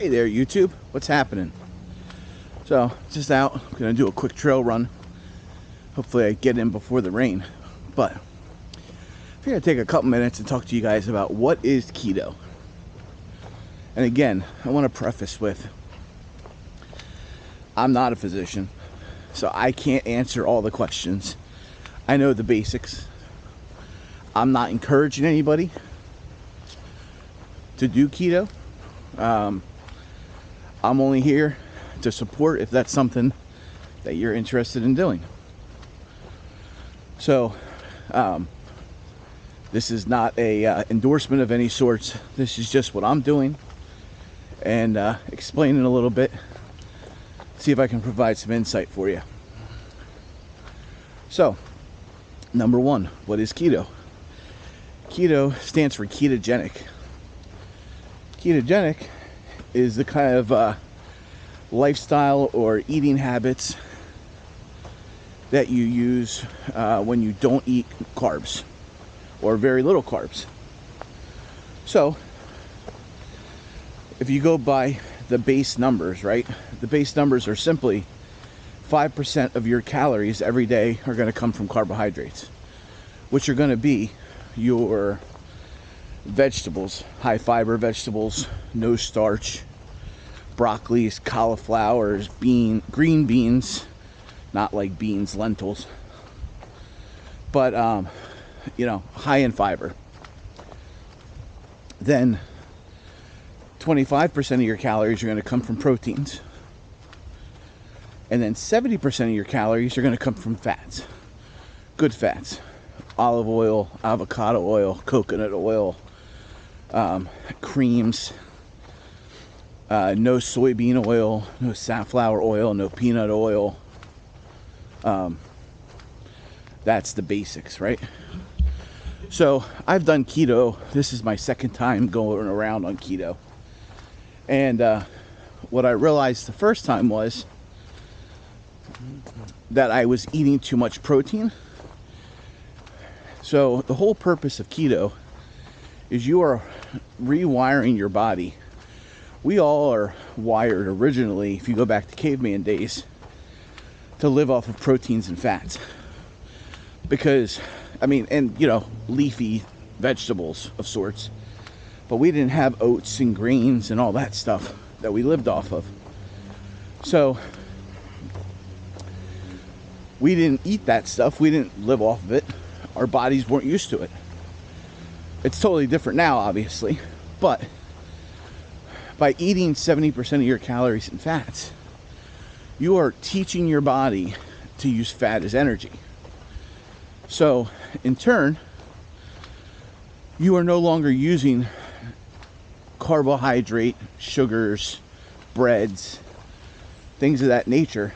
Hey there, YouTube. What's happening? So, just out. I'm gonna do a quick trail run. Hopefully I get in before the rain. But I figured I'd take a couple minutes and talk to you guys about what is keto. And again, I want to preface with, I'm not a physician, so I can't answer all the questions. I know the basics. I'm not encouraging anybody to do keto. I'm only here to support if that's something that you're interested in doing. So, this is not a endorsement of any sorts. This is just what I'm doing and explaining a little bit. See if I can provide some insight for you. So, number one, what is keto? Keto stands for ketogenic. Ketogenic is the kind of lifestyle or eating habits that you use when you don't eat carbs or very little carbs. So if you go by the base numbers, right? The base numbers are simply 5% of your calories every day are going to come from carbohydrates, which are going to be your vegetables, high fiber vegetables, no starch, broccolis, cauliflowers, green beans, not like beans, lentils, but high in fiber. Then 25% of your calories are going to come from proteins, and then 70% of your calories are going to come from fats, good fats, olive oil, avocado oil, coconut oil, creams, no soybean oil, no safflower oil, no peanut oil. That's the basics, right? So I've done keto. This is my second time going around on keto. And what I realized the first time was that I was eating too much protein. So the whole purpose of keto is you are rewiring your body. We all are wired originally, if you go back to caveman days, to live off of proteins and fats. Because, leafy vegetables of sorts. But we didn't have oats and grains and all that stuff that we lived off of. So, we didn't eat that stuff. We didn't live off of it. Our bodies weren't used to it. It's totally different now, obviously. But by eating 70% of your calories and fats, you are teaching your body to use fat as energy. So, in turn, you are no longer using carbohydrate, sugars, breads, things of that nature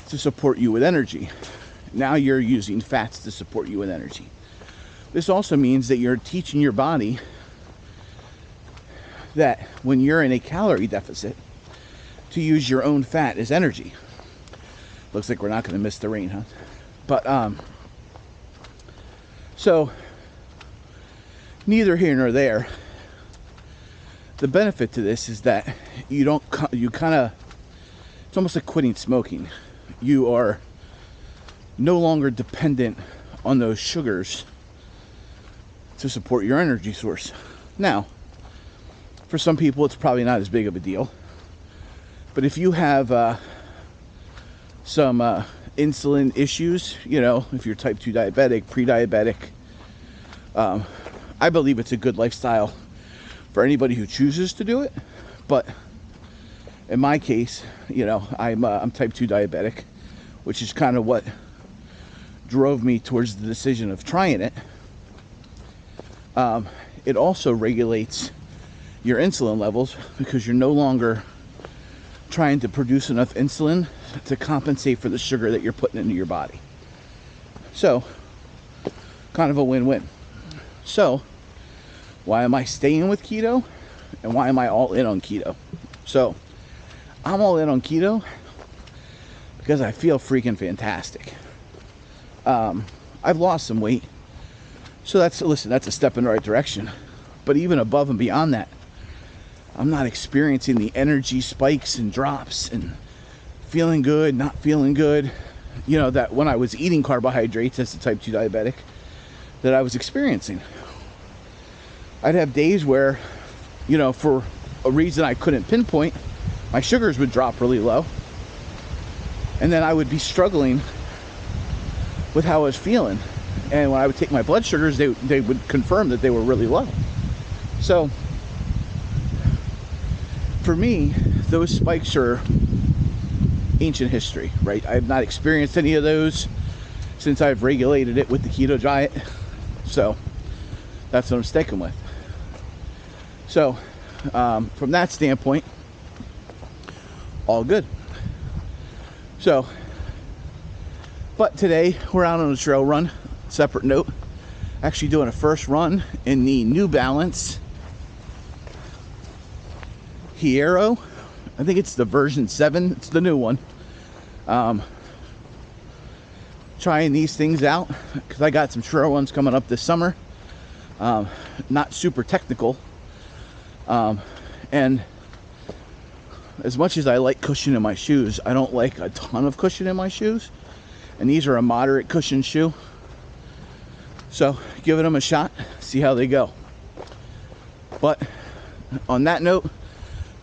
to support you with energy. Now you're using fats to support you with energy. This also means that you're teaching your body that when you're in a calorie deficit, to use your own fat as energy. Looks like we're not going to miss the rain, huh? But, so, neither here nor there. The benefit to this is that it's almost like quitting smoking. You are no longer dependent on those sugars to support your energy source. Now, for some people, it's probably not as big of a deal. But if you have some insulin issues, if you're type 2 diabetic, pre-diabetic, I believe it's a good lifestyle for anybody who chooses to do it. But in my case, I'm type 2 diabetic, which is kind of what drove me towards the decision of trying it. It also regulates your insulin levels because you're no longer trying to produce enough insulin to compensate for the sugar that you're putting into your body. So, kind of a win-win. So, why am I staying with keto? And why am I all in on keto? So, I'm all in on keto because I feel freaking fantastic. I've lost some weight. So that's a step in the right direction. But even above and beyond that, I'm not experiencing the energy spikes and drops and feeling good, not feeling good, you know, that when I was eating carbohydrates as a type 2 diabetic that I was experiencing. I'd have days where, you know, for a reason I couldn't pinpoint, my sugars would drop really low, and then I would be struggling with how I was feeling. And when I would take my blood sugars, they would confirm that they were really low. So for me, those spikes are ancient history, right? I've not experienced any of those since I've regulated it with the keto diet. So that's what I'm sticking with. So from that standpoint, all good. So, but today we're out on a trail run. Separate note, actually doing a first run in the New Balance Hierro. I think it's the version 7. It's the new one. Trying these things out because I got some trail runs coming up this summer. Not super technical. And as much as I like cushion in my shoes, I don't like a ton of cushion in my shoes. And these are a moderate cushion shoe. So giving them a shot, see how they go. But on that note,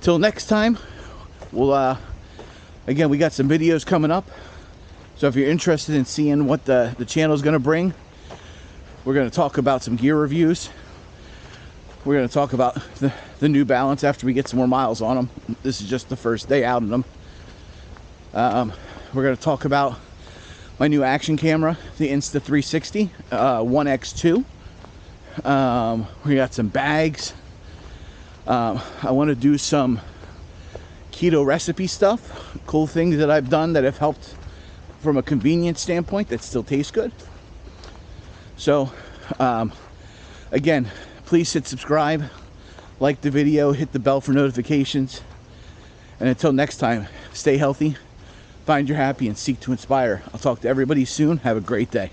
till next time, we'll again, we got some videos coming up. So if you're interested in seeing what the channel is going to bring, we're going to talk about some gear reviews. We're going to talk about the New Balance after we get some more miles on them. This is just the first day out on them. We're going to talk about my new action camera, the Insta360 One X2. We got some bags. I want to do some keto recipe stuff, cool things that I've done that have helped from a convenience standpoint that still taste good. So again, please hit subscribe, like the video, hit the bell for notifications, and until next time, stay healthy, find your happy, and seek to inspire. I'll talk to everybody soon. Have a great day.